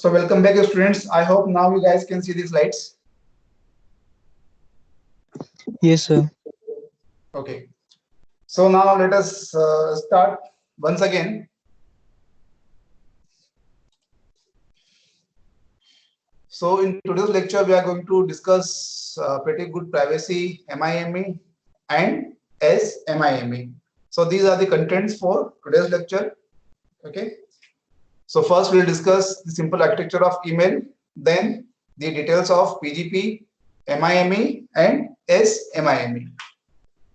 So welcome back, students. I hope now you guys can see the slides. Yes, sir. Okay. So now let us start once again. So in today's lecture, we are going to discuss pretty good privacy, MIME and SMIME. So these are the contents for today's lecture. Okay. So first we'll discuss the simple architecture of email, then the details of PGP, MIME and SMIME.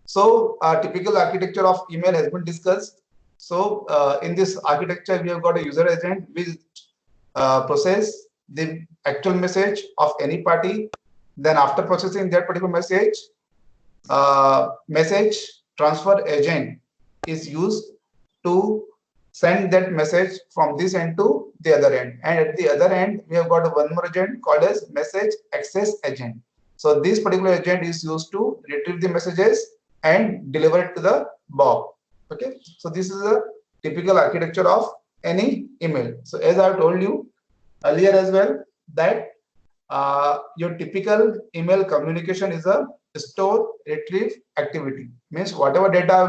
So typical architecture of email has been discussed. So in this architecture, we have got a user agent which process the actual message of any party. Then after processing that particular message transfer agent is used to send that message from this end to the other end. And at the other end, we have got one more agent called as message access agent. So this particular agent is used to retrieve the messages and deliver it to the Bob. Okay, so this is a typical architecture of any email. So as I told you earlier as well, that your typical email communication is a store retrieve activity. Means whatever data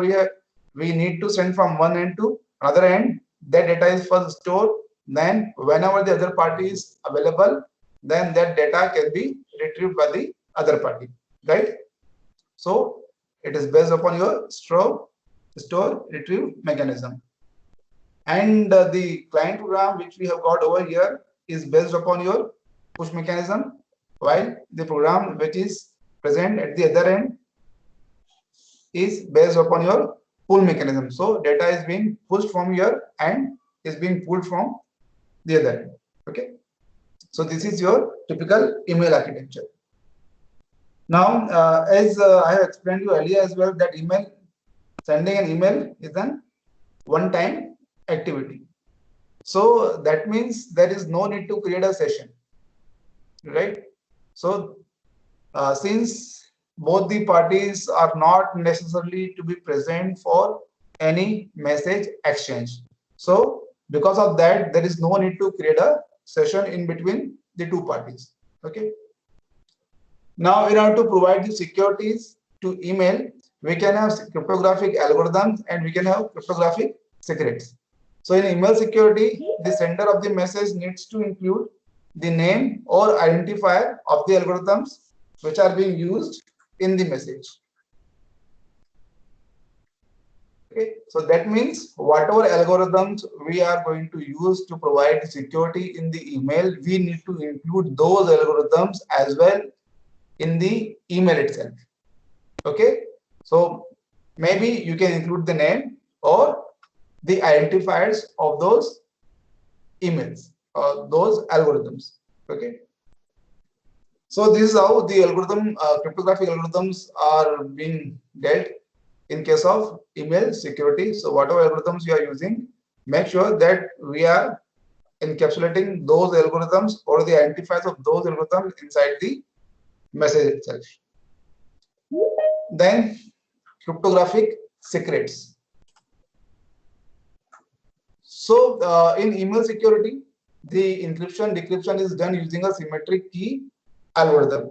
we need to send from one end to another end, that data is first stored. Then whenever the other party is available, then that data can be retrieved by the other party, right? So it is based upon your store retrieve mechanism. And the client program which we have got over here is based upon your push mechanism, while the program which is present at the other end is based upon your pull mechanism. So data is being pushed from here and is being pulled from the other end. Okay. So this is your typical email architecture. Now, as I have explained you earlier as well, that sending an email is an one-time activity. So that means there is no need to create a session, right? So since both the parties are not necessarily to be present for any message exchange, so because of that, there is no need to create a session in between the two parties. Okay. Now, in order to provide the securities to email, we can have cryptographic algorithms and we can have cryptographic secrets. So in email security, the sender of the message needs to include the name or identifier of the algorithms which are being used in the message. Okay, so that means whatever algorithms we are going to use to provide security in the email, we need to include those algorithms as well in the email itself. Okay, so maybe you can include the name or the identifiers of those emails or those algorithms. Okay, so this is how the cryptographic algorithms are being dealt in case of email security. So whatever algorithms you are using, make sure that we are encapsulating those algorithms or the identifiers of those algorithms inside the message itself. Then cryptographic secrets. So in email security, the encryption decryption is done using a symmetric key algorithm.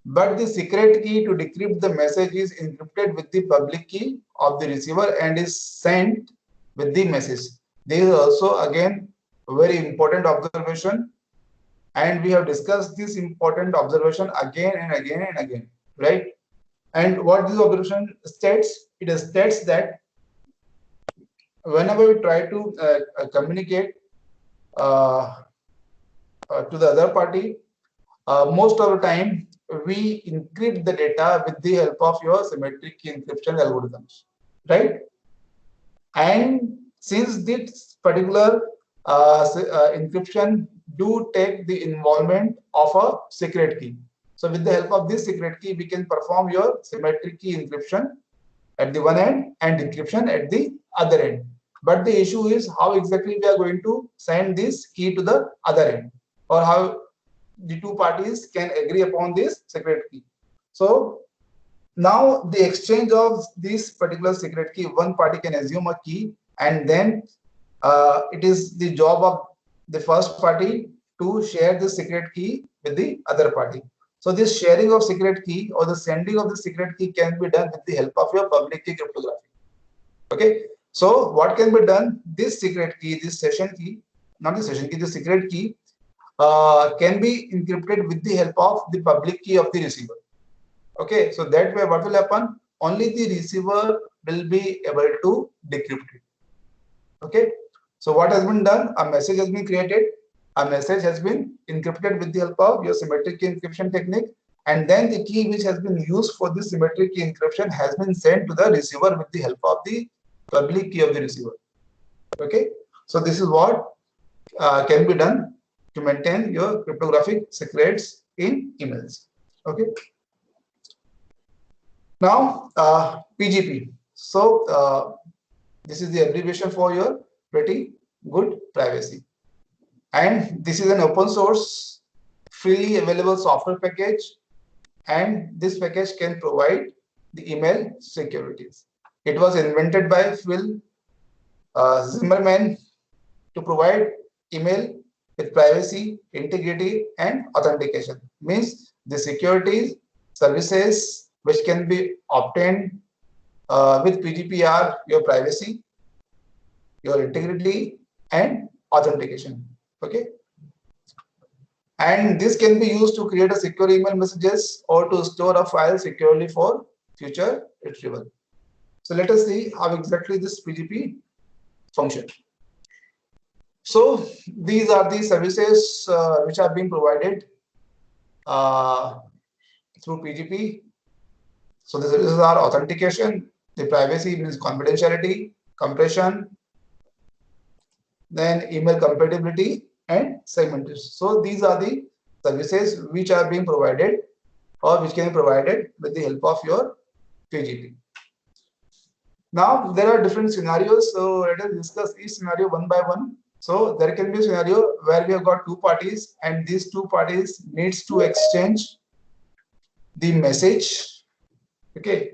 But the secret key to decrypt the message is encrypted with the public key of the receiver and is sent with the message. This is also again a very important observation, and we have discussed this important observation again and again and again, right? And what this observation states, it states that whenever we try to communicate uh, to the other party, most of the time we encrypt the data with the help of your symmetric key encryption algorithms, right? And since this particular encryption do take the involvement of a secret key, so with the help of this secret key, we can perform your symmetric key encryption at the one end and encryption at the other end. But the issue is how exactly we are going to send this key to the other end, or how the two parties can agree upon this secret key. So now the exchange of this particular secret key, one party can assume a key, and then it is the job of the first party to share the secret key with the other party. So this sharing of secret key or the sending of the secret key can be done with the help of your public key cryptography. Okay. So what can be done? This secret key, this session key, not the session key, the secret key can be encrypted with the help of the public key of the receiver. Okay. So that way, what will happen? Only the receiver will be able to decrypt it. Okay. So what has been done? A message has been created. A message has been encrypted with the help of your symmetric key encryption technique, and then the key which has been used for this symmetric key encryption has been sent to the receiver with the help of the public key of the receiver. Okay, so this is what can be done to maintain your cryptographic secrets in emails. Okay. Now PGP. So this is the abbreviation for your pretty good privacy. And this is an open source, freely available software package, and this package can provide the email securities. It was invented by Phil Zimmermann to provide email with privacy, integrity, and authentication. Means the securities services which can be obtained with PGP are your privacy, your integrity, and authentication. Okay, and this can be used to create a secure email messages or to store a file securely for future retrieval. So let us see how exactly this PGP functions. So these are the services which are being provided through PGP. So the services are authentication, the privacy means confidentiality, compression, then email compatibility, and segmentation. So these are the services which are being provided or which can be provided with the help of your PGP. Now there are different scenarios, so let us discuss each scenario one by one. So there can be a scenario where we have got two parties and these two parties needs to exchange the message. Okay.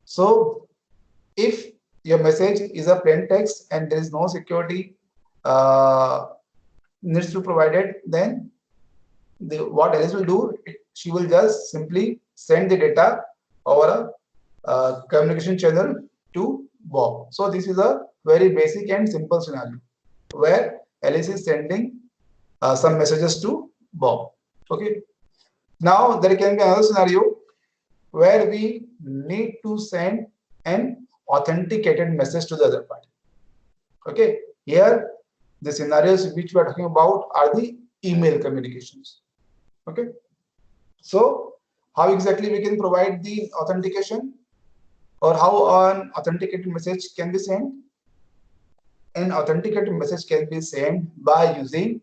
So if your message is a plain text and there is no security needs to be provided, then what Alice will do, she will just simply send the data over a communication channel to Bob. So this is a very basic and simple scenario where Alice is sending some messages to Bob. Okay. Now there can be another scenario where we need to send an authenticated message to the other party. Okay. Here the scenarios which we are talking about are the email communications. Okay. So how exactly we can provide the authentication, or how an authenticated message can be sent? An authenticated message can be sent by using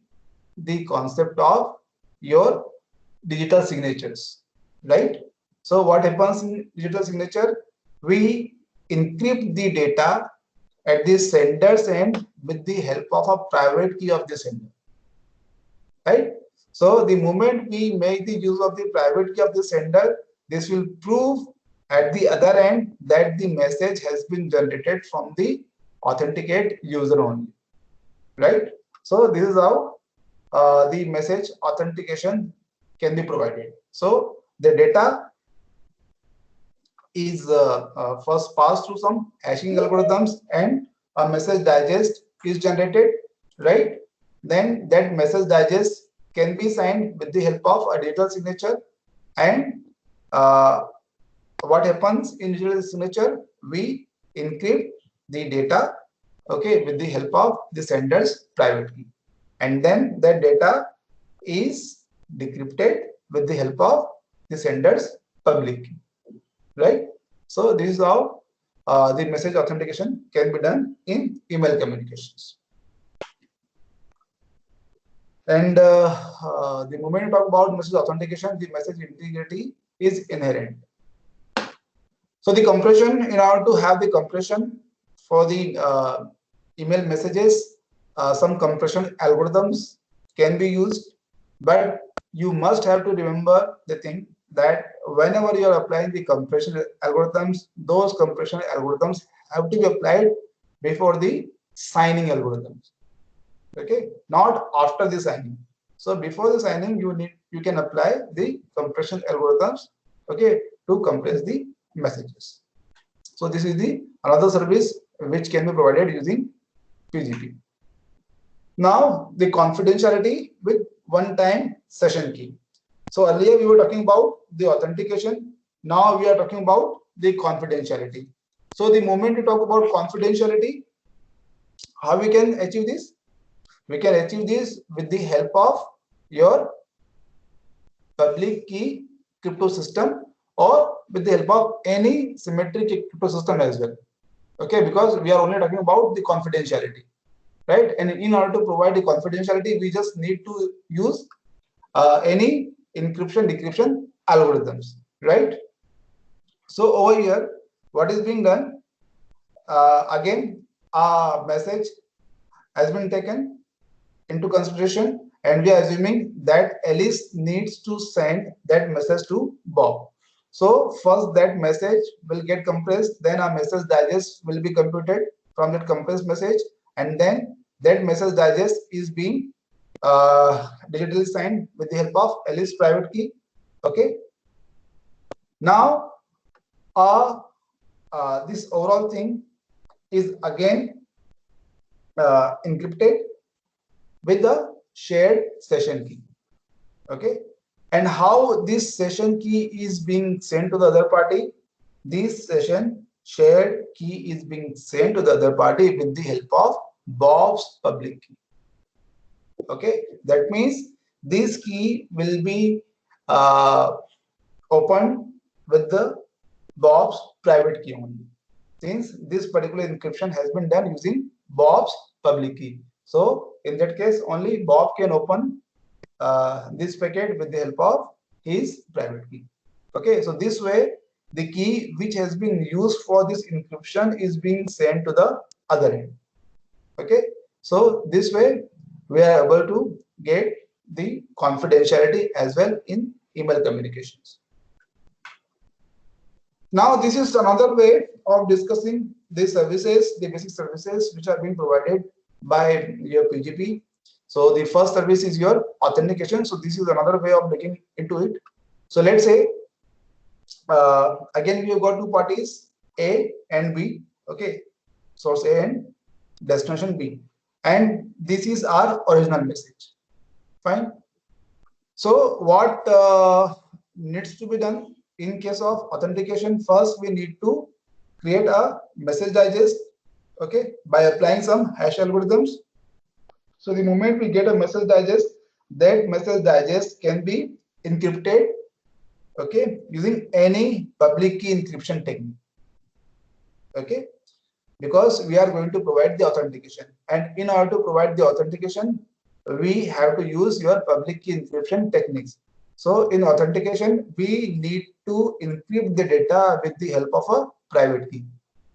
the concept of your digital signatures, right? So what happens in digital signature? We encrypt the data at the sender's end with the help of a private key of the sender, right? So the moment we make the use of the private key of the sender, this will prove at the other end that the message has been generated from the authenticate user only, right? So this is how the message authentication can be provided. So the data is first passed through some hashing algorithms and a message digest is generated, right? Then that message digest can be signed with the help of a digital signature, and what happens in digital signature, we encrypt the data, okay, with the help of the sender's private key, and then that data is decrypted with the help of the sender's public key, right? So this is how the message authentication can be done in email communications. And the moment you talk about message authentication, the message integrity is inherent. So the compression, in order to have the compression for the email messages, some compression algorithms can be used, but you must have to remember the thing that whenever you are applying the compression algorithms, those compression algorithms have to be applied before the signing algorithms. Okay, not after the signing. So before the signing, you can apply the compression algorithms, okay, to compress the messages. So this is the another service which can be provided using PGP. Now the confidentiality with one-time session key. So earlier we were talking about the authentication. Now we are talking about the confidentiality. So the moment we talk about confidentiality, how we can achieve this? We can achieve this with the help of your public key crypto system or with the help of any symmetric crypto system as well. Okay, because we are only talking about the confidentiality, right? And in order to provide the confidentiality, we just need to use any encryption decryption algorithms, right? So over here, what is being done? Again, a message has been taken into consideration, and we are assuming that Alice needs to send that message to Bob. So first that message will get compressed, then a message digest will be computed from that compressed message, and then that message digest is being digitally signed with the help of Alice private key. Okay. Now, this overall thing is again encrypted with the shared session key. Okay, and how this session key is being sent to the other party? This session shared key is being sent to the other party with the help of Bob's public key. Okay, that means this key will be opened with the Bob's private key only, since this particular encryption has been done using Bob's public key. So in that case, only Bob can open this packet with the help of his private key. Okay, so this way the key which has been used for this encryption is being sent to the other end. Okay, so this way we are able to get the confidentiality as well in email communications. Now this is another way of discussing the services, the basic services which are being provided by your PGP. So the first service is your authentication. So this is another way of looking into it. So let's say again we have got two parties, A and B. Okay, source A and destination B, and this is our original message. Fine. So what needs to be done in case of authentication? First, we need to create a message digest. Okay, by applying some hash algorithms. So the moment we get a message digest, that message digest can be encrypted, okay, using any public key encryption technique. Okay, because we are going to provide the authentication, and in order to provide the authentication, we have to use your public key encryption techniques. So in authentication, we need to encrypt the data with the help of a private key.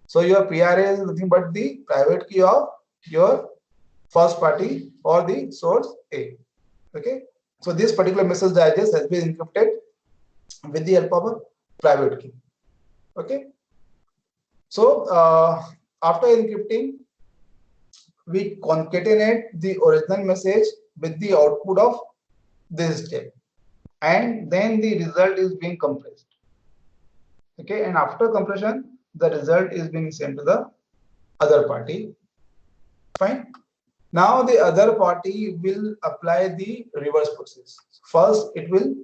So your PRA is nothing but the private key of your first party or the source A. Okay, so this particular message digest has been encrypted with the help of a private key. Okay, so after encrypting, we concatenate the original message with the output of this step, and then the result is being compressed. Okay, and after compression, the result is being sent to the other party. Fine. Now the other party will apply the reverse process. First, it will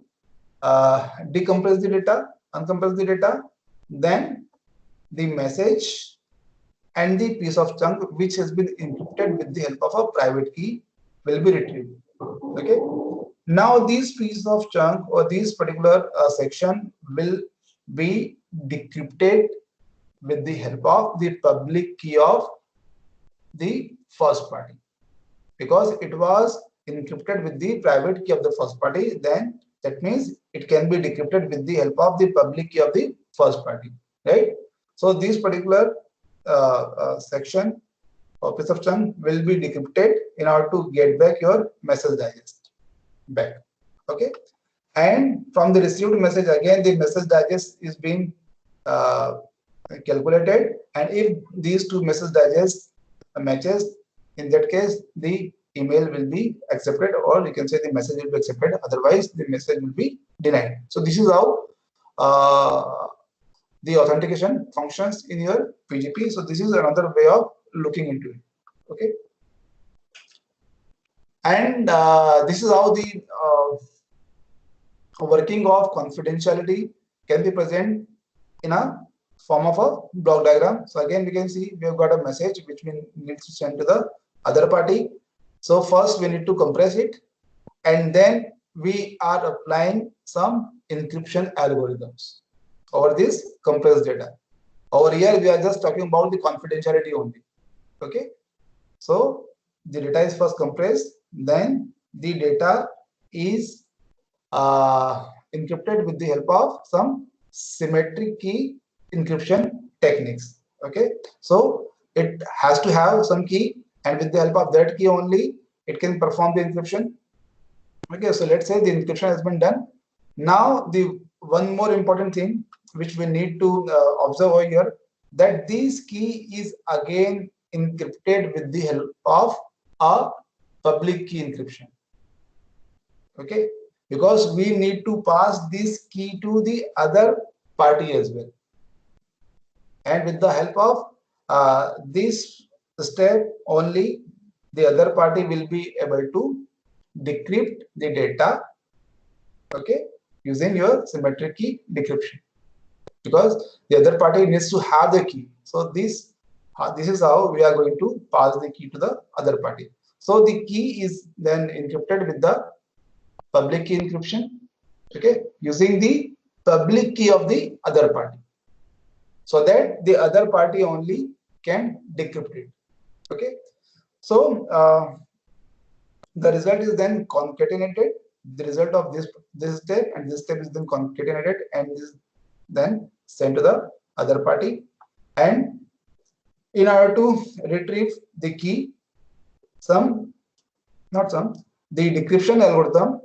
decompress the data, uncompress the data, then the message and the piece of chunk which has been encrypted with the help of a private key will be retrieved. Okay. Now this piece of chunk or this particular section will be decrypted with the help of the public key of the first party, because it was encrypted with the private key of the first party. Then that means it can be decrypted with the help of the public key of the first party, right? So this particular section or piece of chunk will be decrypted in order to get back your message digest back. Okay, and from the received message, again the message digest is being calculated, and if these two message digest matches, in that case the email will be accepted, or you can say the message will be accepted, otherwise the message will be denied. So this is how the authentication functions in your PGP. So this is another way of looking into it. Okay, and this is how the working of confidentiality can be present in a form of a block diagram. So again, we can see we have got a message which we need to send to the other party. So first we need to compress it, and then we are applying some encryption algorithms over this compressed data. Over here, we are just talking about the confidentiality only. Okay, so the data is first compressed, then the data is encrypted with the help of some symmetric key encryption techniques. Okay, so it has to have some key, and with the help of that key only it can perform the encryption. Okay, so let's say the encryption has been done. Now the one more important thing which we need to observe over here, that this key is again encrypted with the help of a public key encryption. Okay, because we need to pass this key to the other party as well, and with the help of this step only, the other party will be able to decrypt the data, okay, using your symmetric key decryption, because the other party needs to have the key. So this is how we are going to pass the key to the other party. So the key is then encrypted with the public key encryption, okay, using the public key of the other party, so that the other party only can decrypt it. Okay, so the result is then concatenated. The result of this step and this step is then concatenated and is then sent to the other party. And in order to retrieve the key, the decryption algorithm,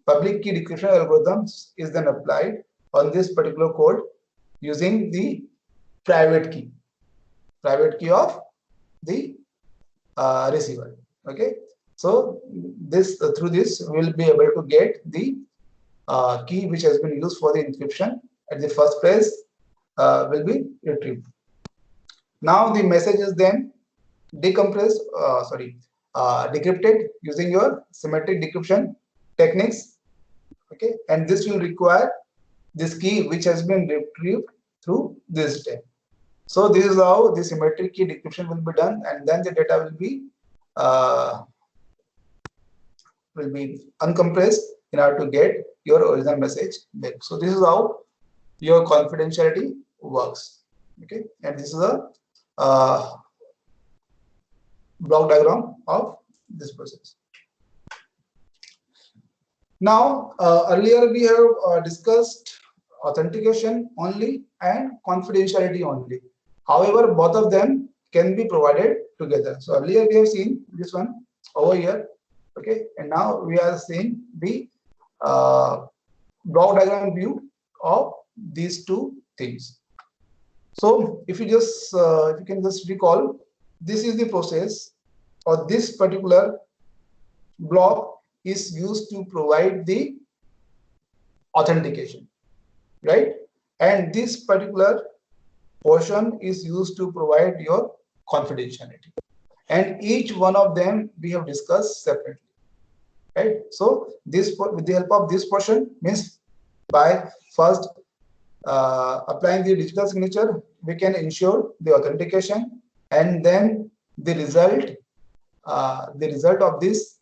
public key decryption algorithms is then applied on this particular code using the private key of the receiver. Okay, so this through this we will be able to get the key which has been used for the encryption at the first place will be retrieved. Now the message is then decrypted using your symmetric decryption techniques. Okay, and this will require this key which has been retrieved through this step. So this is how the symmetric key decryption will be done, and then the data will be uncompressed in order to get your original message back. So this is how your confidentiality works. Okay, and this is a block diagram of this process. Now, earlier we have discussed authentication only and confidentiality only. However, both of them can be provided together. So earlier we have seen this one over here. Okay, and now we are seeing the block diagram view of these two things. So if you can just recall, this is the process, or this particular block is used to provide the authentication, right? And this particular portion is used to provide your confidentiality. And each one of them we have discussed separately, right? So this, with the help of this portion, means by first applying the digital signature, we can ensure the authentication, and then the result of this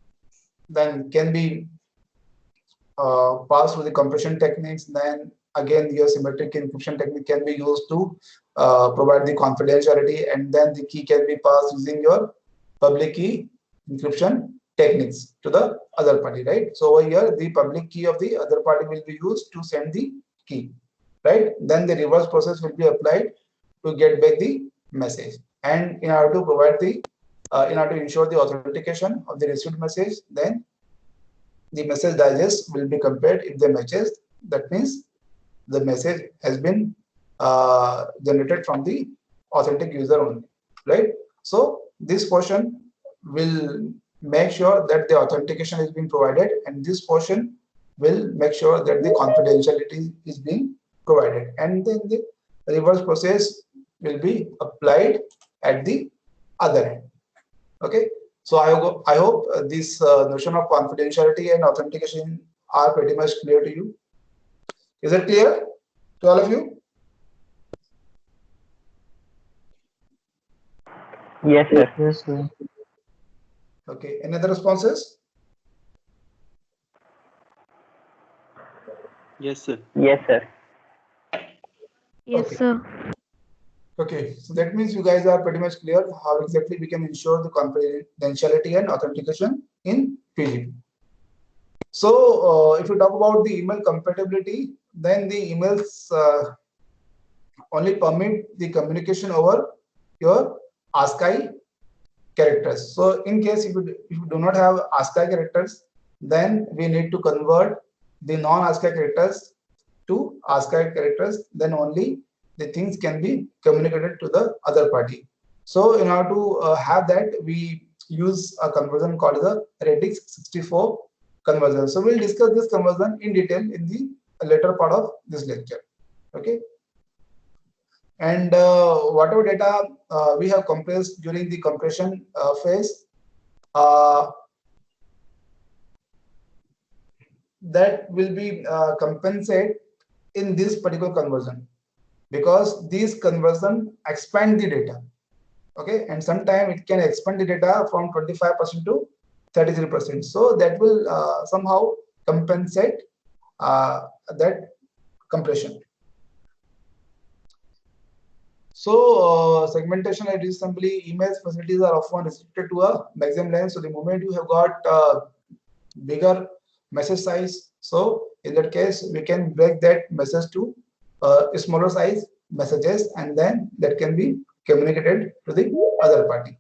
then can be passed through the compression techniques. Then again, your symmetric encryption technique can be used to provide the confidentiality, and then the key can be passed using your public key encryption techniques to the other party, right? So over here, the public key of the other party will be used to send the key, right? Then the reverse process will be applied to get back the message. And in order to provide the in order to ensure the authentication of the received message, then the message digest will be compared. If they matches, that means the message has been generated from the authentic user only, right? So this portion will make sure that the authentication is being provided, and this portion will make sure that the confidentiality is being provided, and then the reverse process will be applied at the other end. Okay, so I hope this notion of confidentiality and authentication are pretty much clear to you. Is it clear to all of you? Yes, sir. Yes, sir. Okay, any other responses? Yes, sir. Yes, sir. Yes, Okay. sir. Okay, so that means you guys are pretty much clear how exactly we can ensure the confidentiality and authentication in PGP. So if we talk about the email compatibility, then the emails only permit the communication over your ASCII characters. So in case if you do not have ASCII characters, then we need to convert the non-ASCII characters to ASCII characters, then only the things can be communicated to the other party. So in order to have that, we use a conversion called the Radix 64 conversion. So we'll discuss this conversion in detail in the later part of this lecture. Okay. And whatever data we have compressed during the compression phase, that will be compensated in this particular conversion, because this conversion expand the data. Okay, and sometimes it can expand the data from 25% to 33%. So that will somehow compensate that compression. So segmentation and disassembly email facilities are often restricted to a maximum length. So the moment you have got bigger message size, so in that case we can break that message to smaller size messages, and then that can be communicated to the other party.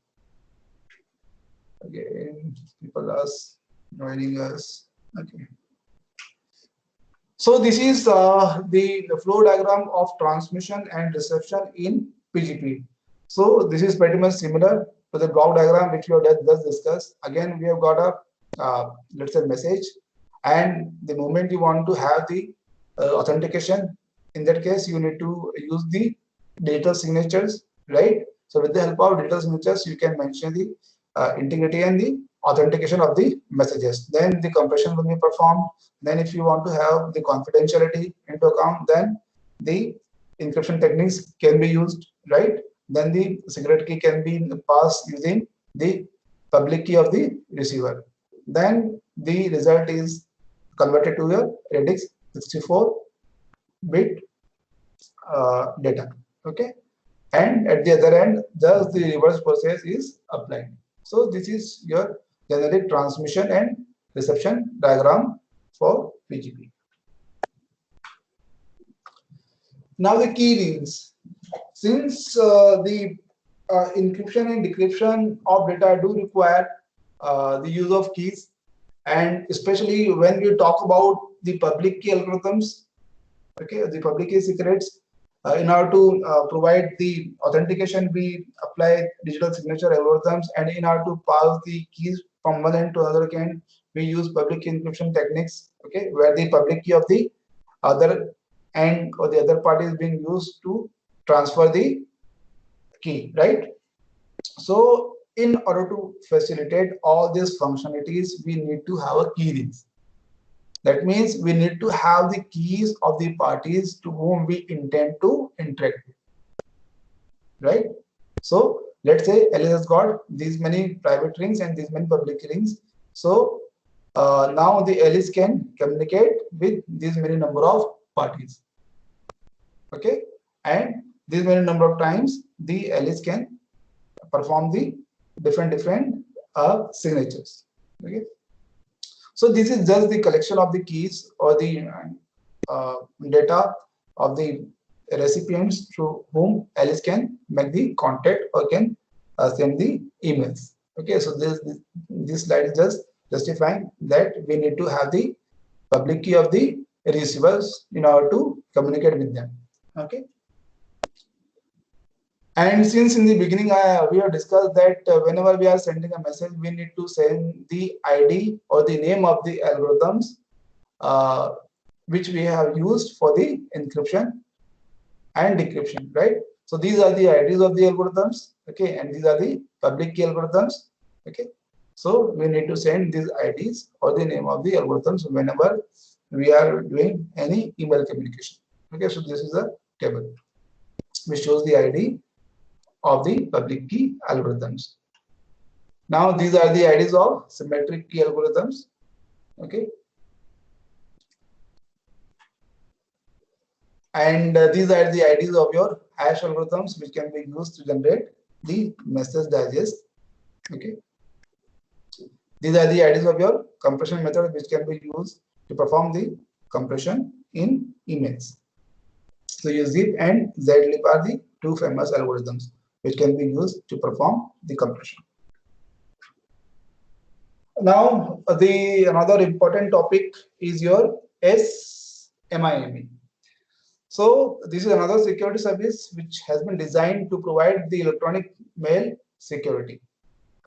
Again, people are joining us. Okay. So this is the flow diagram of transmission and reception in PGP. So this is pretty much similar to the block diagram which we have just discussed. Again, we have got a let's say message, and the moment you want to have the authentication, in that case you need to use the digital signatures, right? So with the help of digital signatures, you can mention the integrity and the authentication of the messages. Then the compression will be performed. Then if you want to have the confidentiality into account, then the encryption techniques can be used, right? Then the secret key can be passed using the public key of the receiver. Then the result is converted to your Radix 64-bit data. Okay, and at the other end, just the reverse process is applied. So this is your generic transmission and reception diagram for PGP. Now the key rings. Since the encryption and decryption of data do require the use of keys, and especially when we talk about the public key algorithms, okay, the public key secrets, in order to provide the authentication, we apply digital signature algorithms, and in order to pass the keys from one end to another end, we use public key encryption techniques, okay, where the public key of the other end or the other party is being used to transfer the key, right? So in order to facilitate all these functionalities, we need to have a key rings. That means we need to have the keys of the parties to whom we intend to interact with, right? So let's say Alice has got these many private rings and these many public rings. So now the Alice can communicate with these many number of parties. Okay, and this many number of times the Alice can perform the different signatures. Okay, so this is just the collection of the keys or the data of the recipients through whom Alice can make the contact or can send the emails. Okay, so this slide is just justifying that we need to have the public key of the receivers in order to communicate with them. Okay, And since in the beginning we have discussed that whenever we are sending a message, we need to send the ID or the name of the algorithms uh, which we have used for the encryption and decryption, right? So these are the IDs of the algorithms, okay, and these are the public key algorithms, okay. So we need to send these IDs or the name of the algorithms whenever we are doing any email communication, okay. So this is a table which shows the ID of the public key algorithms. Now these are the IDs of symmetric key algorithms, okay. And these are the IDs of your hash algorithms which can be used to generate the message digest, okay. These are the IDs of your compression method which can be used to perform the compression in emails. So UZIP and ZLib are the two famous algorithms which can be used to perform the compression. Now the another important topic is your SMIME. So this is another security service which has been designed to provide the electronic mail security,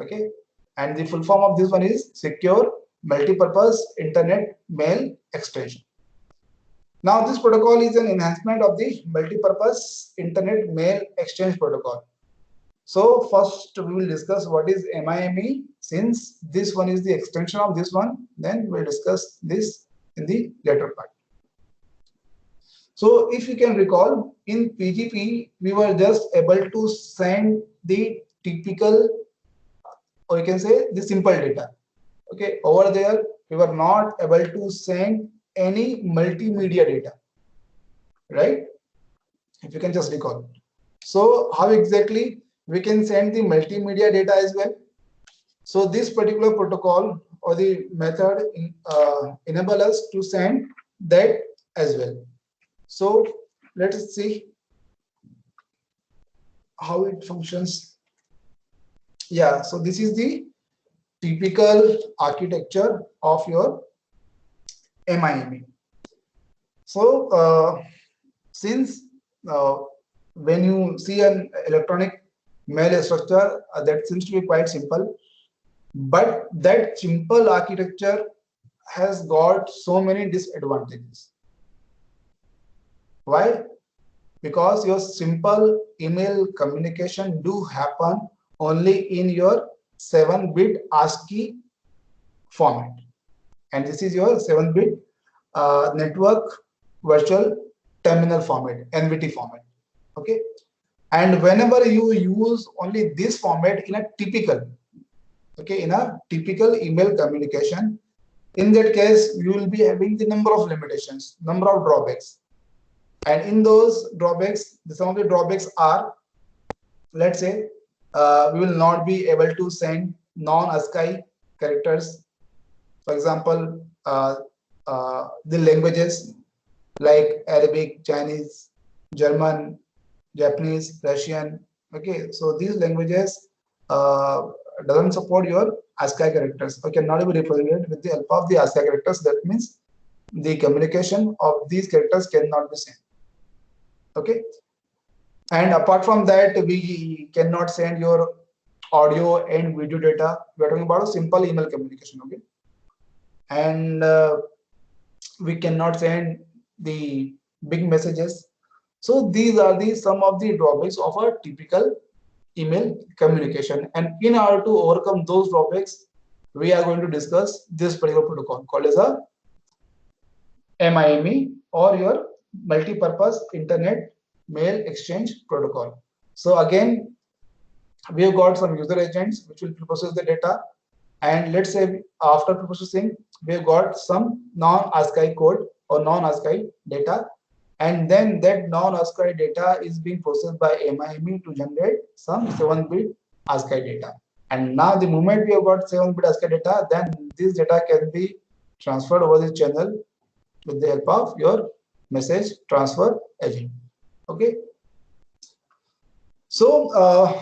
okay. And the full form of this one is Secure Multipurpose Internet Mail Extension. Now this protocol is an enhancement of the Multipurpose Internet Mail Exchange protocol. So first we will discuss what is MIME. Since this one is the extension of this one, then we'll discuss this in the later part. So if you can recall, in PGP, we were just able to send the typical, or you can say the simple data. Okay, over there, we were not able to send any multimedia data, right? If you can just recall. So how exactly we can send the multimedia data as well? So this particular protocol or the method enable us to send that as well. So let's see how it functions. Yeah, so this is the typical architecture of your MIME. So since when you see an electronic mail structure, that seems to be quite simple, but that simple architecture has got so many disadvantages. Why? Because your simple email communication do happen only in your 7-bit ASCII format, and this is your 7-bit network virtual terminal format, NVT format, okay. And whenever you use only this format in a typical, okay, in a typical email communication, in that case you will be having the number of limitations, number of drawbacks. And in those drawbacks, some of the drawbacks are, let's say, we will not be able to send non-ASCII characters. For example, the languages like Arabic, Chinese, German, Japanese, Russian. Okay, so these languages doesn't support your ASCII characters or cannot be represented with the help of the ASCII characters. That means the communication of these characters cannot be sent. Okay, and apart from that, we cannot send your audio and video data. We are talking about a simple email communication. Okay, and we cannot send the big messages. So these are the some of the drawbacks of a typical email communication. And in order to overcome those drawbacks, we are going to discuss this particular protocol called as a MIME, or your multi-purpose internet mail exchange protocol. So again, we have got some user agents which will process the data, and let's say after processing we have got some non-ASCII code or non-ASCII data, and then that non-ASCII data is being processed by MIME to generate some 7-bit ASCII data. And now the moment we have got 7-bit ASCII data, then this data can be transferred over the channel with the help of your message transfer agent. Okay, so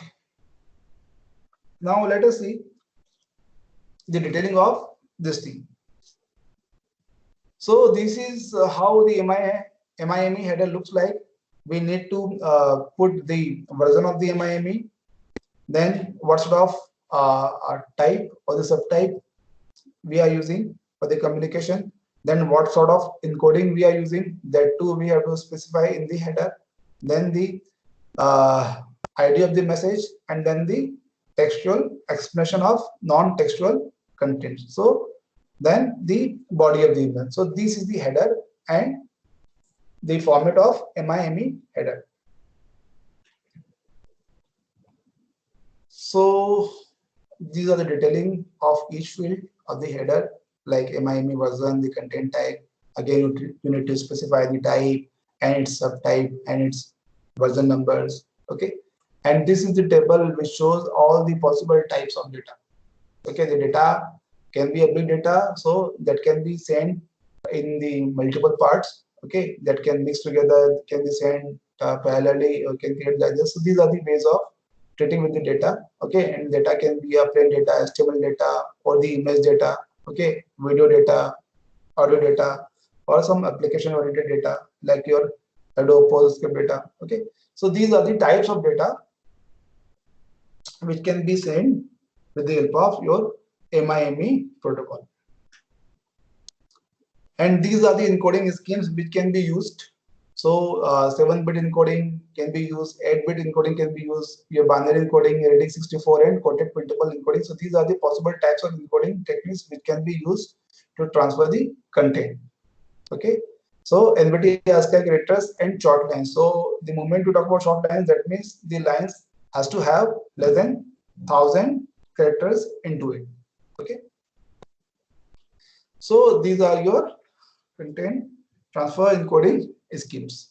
now let us see the detailing of this thing. So this is how the MIME header looks like. we need to put the version of the MIME, then what sort of type or the subtype we are using for the communication, then what sort of encoding we are using, that too we have to specify in the header, then the ID of the message, and then the textual explanation of non-textual content. So then the body of the email. So this is the header and the format of MIME header. So these are the detailing of each field of the header, like MIME version, the content type. Again, you need to specify the type and its subtype and its version numbers. Okay, and this is the table which shows all the possible types of data. Okay, the data can be a big data, so that can be sent in the multiple parts. Okay, that can mix together, can be sent parallelly, or can create like this. So these are the ways of treating with the data. Okay, and data can be a plain data, HTML data, or the image data. Okay, video data, audio data, or some application oriented data like your Adobe PostScript data. Okay, so these are the types of data which can be sent with the help of your MIME protocol. And these are the encoding schemes which can be used. So 7-bit encoding can be used, 8-bit encoding can be used, your binary encoding, radix 64, and quoted printable encoding. So these are the possible types of encoding techniques which can be used to transfer the content. Okay. So NVDA ASCII characters and short lines. So the moment you talk about short lines, that means the lines has to have less than 1,000 characters into it. Okay. So these are your content transfer encoding schemes.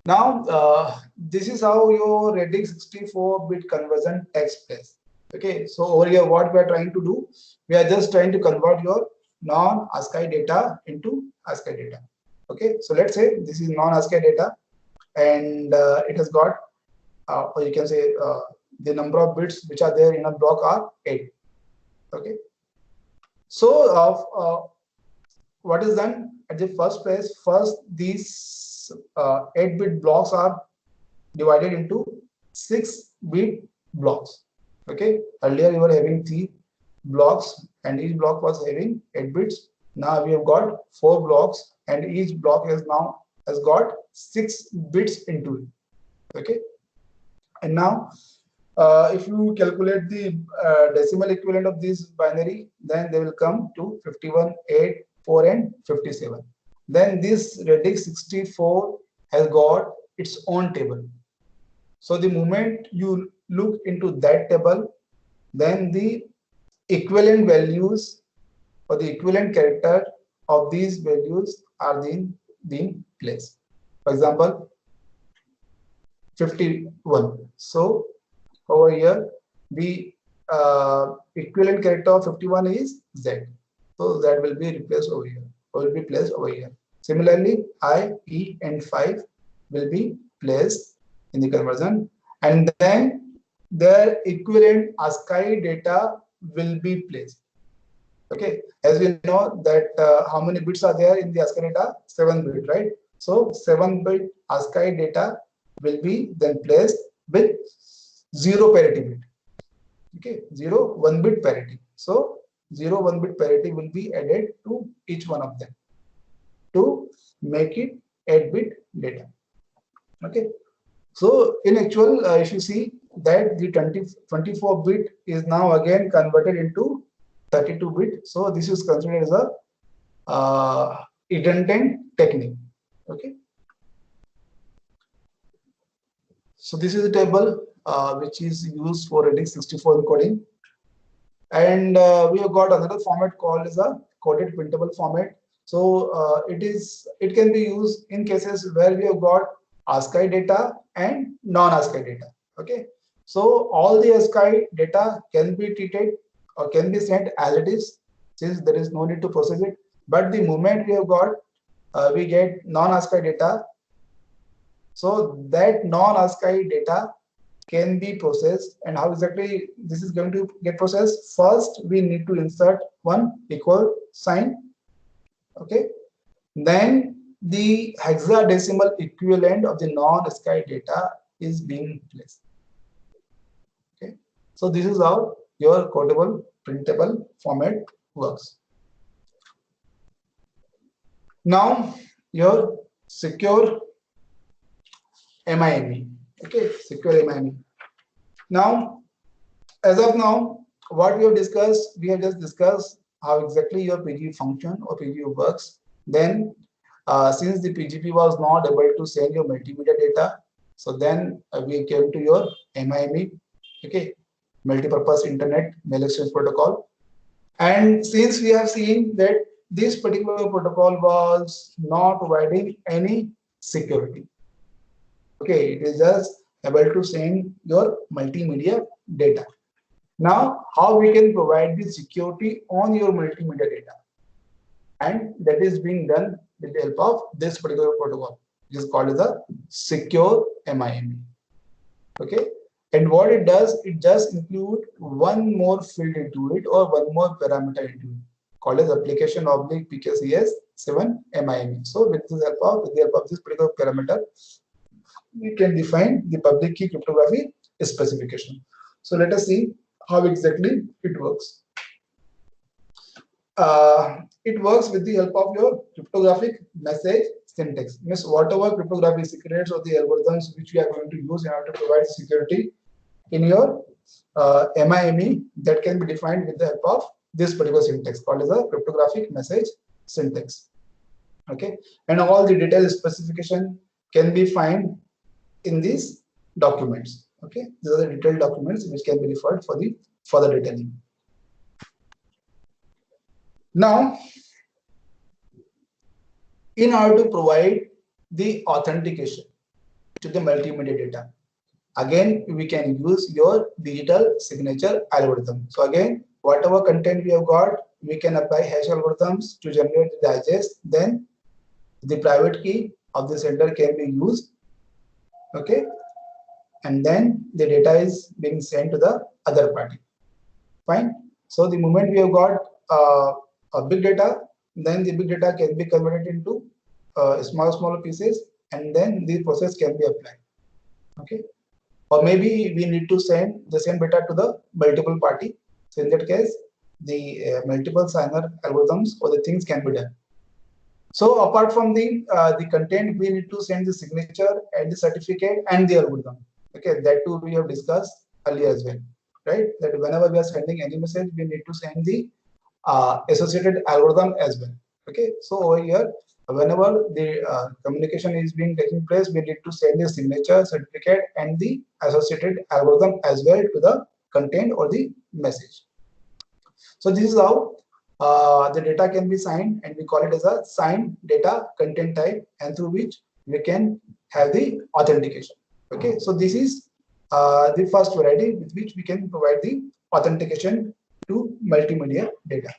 Now, this is how your radix 64-bit conversion takes place. Okay, so over here, what we are trying to do, we are just trying to convert your non-ASCII data into ASCII data. Okay, so let's say this is non-ASCII data, and it has got, or you can say, the number of bits which are there in a block are 8. Okay, so what is done at the first place? First, these 8-bit blocks are divided into 6-bit blocks. Okay, earlier you were having 3 blocks and each block was having 8 bits. Now we have got 4 blocks and each block has got 6 bits into it. Okay, and now if you calculate the decimal equivalent of this binary, then they will come to 51, 8, 4, and 57. Then this radix 64 has got its own table. So the moment you look into that table, then the equivalent values or the equivalent character of these values are being placed. For example, 51. So over here, the equivalent character of 51 is Z. So that will be replaced over here, or will be placed over here. Similarly, I, E, and 5 will be placed in the conversion, and then their equivalent ASCII data will be placed. Okay, as we know that how many bits are there in the ASCII data? 7-bit, right? So 7-bit ASCII data will be then placed with 0 parity bit. Okay, 0 1-bit parity. So 0 1-bit parity will be added to each one of them to make it 8-bit data. Okay, so in actual, if you see that the 24-bit is now again converted into 32-bit. So this is considered as a redundant technique. Okay. So this is a table which is used for radix 64 encoding, and we have got another format called as a quoted printable format. So it can be used in cases where we have got ASCII data and non-ASCII data. Okay, so all the ASCII data can be treated or can be sent as it is, since there is no need to process it. But the moment we have got we get non-ASCII data, so that non-ASCII data can be processed. And how exactly this is going to get processed? First, we need to insert one equal sign. Okay, then the hexadecimal equivalent of the non-SCI data is being placed. Okay, so this is how your quotable printable format works. Now your secure MIME. Okay, secure MIME. Now, as of now, what we have discussed, we have just discussed how exactly your PGP function or PGP works. Then, since the PGP was not able to send your multimedia data, so then we came to your MIME, okay, multipurpose internet mail exchange protocol. And since we have seen that this particular protocol was not providing any security, okay, it is just able to send your multimedia data. Now, how we can provide the security on your multimedia data? And that is being done with the help of this particular protocol, which is called as a secure MIME. Okay, and what it does, it just include one more field into it or one more parameter into it, called as application oblique PKCS 7 MIME. So with the help of this particular parameter, we can define the public key cryptography specification. So let us see how exactly it works. It works with the help of your cryptographic message syntax. Means whatever cryptographic secrets or the algorithms which we are going to use in order to provide security in your MIME, that can be defined with the help of this particular syntax called as a cryptographic message syntax. Okay, and all the detailed specification can be found in these documents. Okay, these are the detailed documents which can be referred for the further detailing. Now, in order to provide the authentication to the multimedia data, again we can use your digital signature algorithm. So again, whatever content we have got, we can apply hash algorithms to generate the digest. Then the private key of the sender can be used. Okay, and then the data is being sent to the other party. Fine. So the moment we have got a big data, then the big data can be converted into smaller pieces, and then the process can be applied. Okay, or maybe we need to send the same data to the multiple party. So in that case, the multiple signer algorithms or the things can be done. So apart from the content, we need to send the signature and the certificate and the algorithm. Okay, that too we have discussed earlier as well, right? That whenever we are sending any message, we need to send the associated algorithm as well. Okay, so over here, whenever the communication is being taking place, we need to send the signature, certificate, and the associated algorithm as well to the content or the message. So this is how the data can be signed, and we call it as a signed data content type, and through which we can have the authentication. Okay, so this is the first variety with which we can provide the authentication to multimedia data.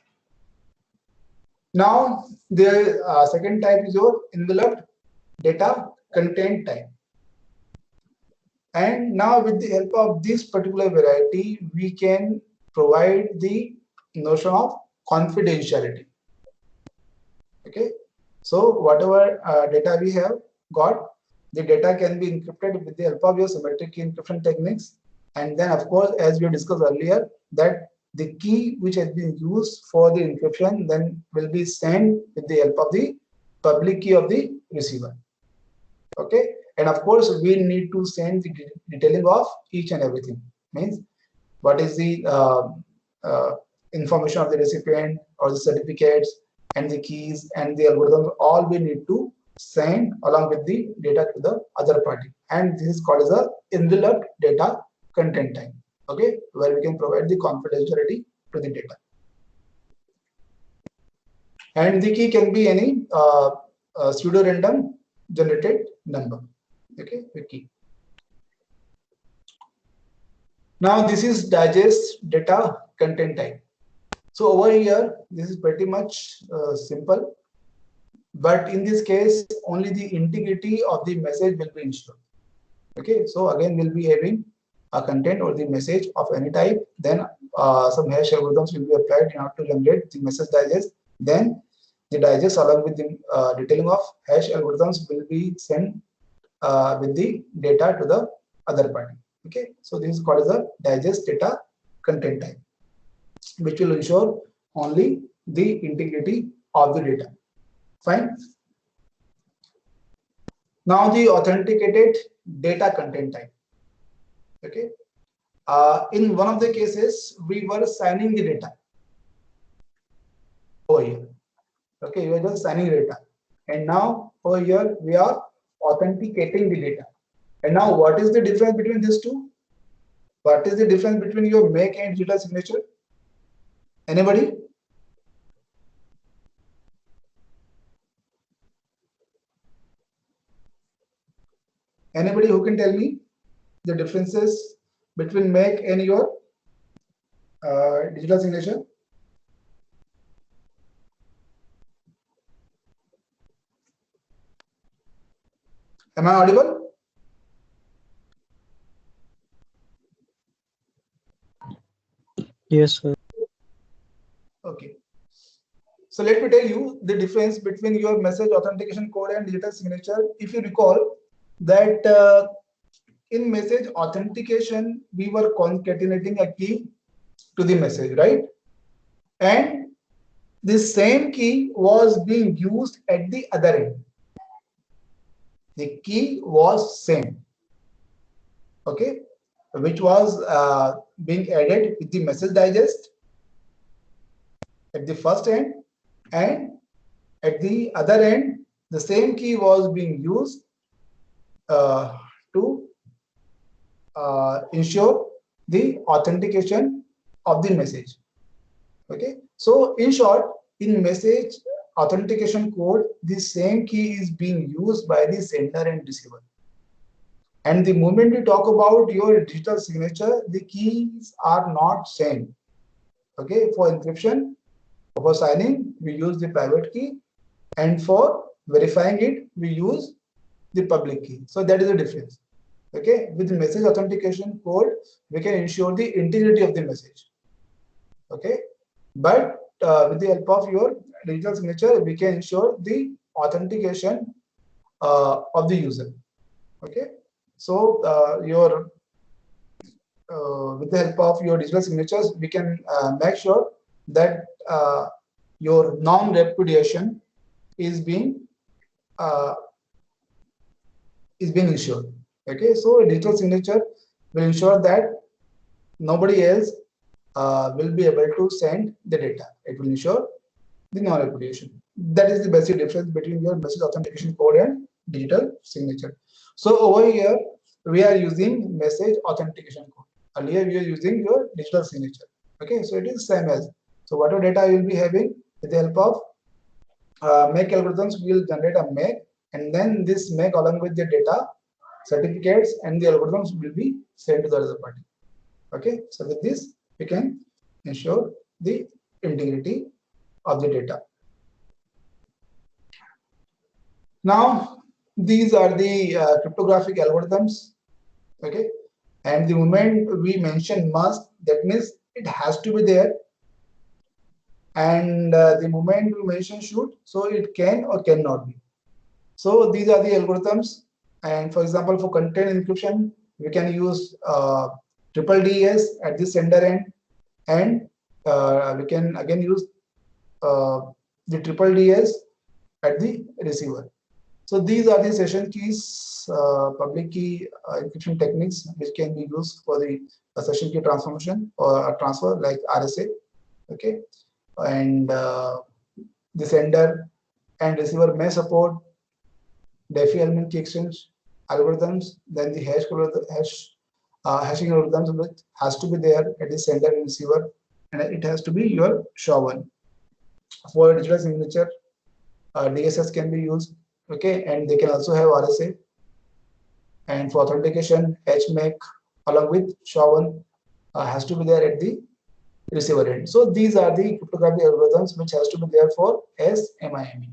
Now the second type is your enveloped data content type. And now with the help of this particular variety, we can provide the notion of confidentiality. Okay, so whatever data we have got, the data can be encrypted with the help of your symmetric key encryption techniques. And then of course, as we discussed earlier, that the key which has been used for the encryption then will be sent with the help of the public key of the receiver. Okay, and of course we need to send the detailing of each and everything. Means what is the information of the recipient or the certificates and the keys and the algorithm, all we need to send along with the data to the other party, and this is called as a enveloped data content type. Okay, where we can provide the confidentiality to the data, and the key can be any pseudo random generated number. Okay, the key. Now this is digest data content type. So over here, this is pretty much simple, but in this case, only the integrity of the message will be ensured. Okay, so again, we'll be having a content or the message of any type, then some hash algorithms will be applied in order to generate the message digest. Then The digest along with the detailing of hash algorithms will be sent with the data to the other party. Okay, so this is called as a digest data content type, which will ensure only the integrity of the data. Fine. Now the authenticated data content type. Okay, in one of the cases we were signing the data over here. Okay, we are just signing data, and now over here we are authenticating the data. And now what is the difference between these two? What is the difference between your make and digital signature? Anybody? Anybody who can tell me the differences between make and your digital signature? Am I audible? Yes, sir. Okay. So let me tell you the difference between your message authentication code and digital signature. If you recall that in message authentication, we were concatenating a key to the message, right? And the same key was being used at the other end. The key was same, okay, which was being added with the message digest at the first end, and at the other end, the same key was being used to ensure the authentication of the message. Okay, so in short, in message authentication code, the same key is being used by the sender and receiver. And the moment we talk about your digital signature, the keys are not same. Okay, for encryption, for signing, we use the private key, and for verifying it, we use the public key. So that is the difference. Okay, with the message authentication code, we can ensure the integrity of the message. Okay, but with the help of your digital signature, we can ensure the authentication of the user. Okay, so with the help of your digital signatures, we can make sure that your non-repudiation is being ensured. Okay, so a digital signature will ensure that nobody else will be able to send the data. It will ensure the non-repudiation. That is the basic difference between your message authentication code and digital signature. So over here, we are using message authentication code. Earlier, we are using your digital signature. Okay, so it is same as. So whatever data you will be having, with the help of make algorithms, we will generate a make, and then this make along with the data, certificates, and the algorithms will be sent to the other party. Okay, so with this, we can ensure the integrity of the data. Now, these are the cryptographic algorithms. Okay, and the moment we mention must, that means it has to be there. And the moment we mention should, so it can or cannot be. So these are the algorithms. And for example, for content encryption, we can use triple DES at the sender end, and we can again use the triple DES at the receiver. So these are the session keys, public key encryption techniques which can be used for the session key transformation or transfer, like RSA. Okay, and the sender and receiver may support Diffie element key exchange algorithms. Then the hashing algorithms which has to be there at the sender and receiver, and it has to be your SHA-1. For digital signature, DSS can be used. Okay, and they can also have RSA. And for authentication, HMAC along with SHA-1 has to be there at the receiver end. So these are the cryptographic algorithms which has to be there for SMIME.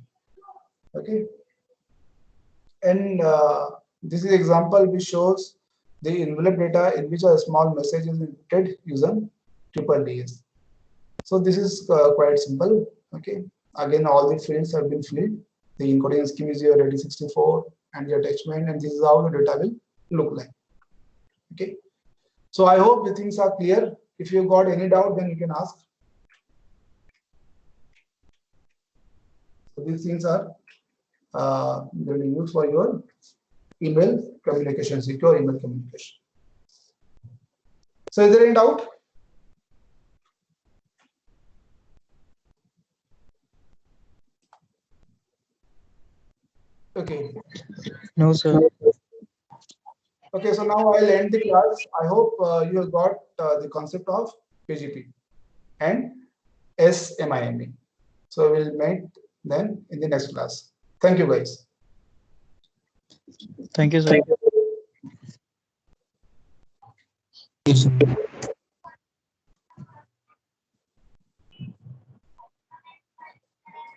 Okay, and this is example which shows the envelope data in which a small message is encrypted using triple DES. So this is quite simple. Okay, Again, all the fields have been filled. The encoding scheme is your ready64 and the attachment, and this is how the data will look like. Okay. So I hope the things are clear. If you got any doubt, then you can ask. So these things are going to use for your email communication, secure email communication. So is there any doubt? Okay. No, sir. Okay, so now I'll end the class. I hope you have got the concept of PGP and SMIME. So we'll meet then in the next class. Thank you, guys. Thank you, sir. Yes, sir.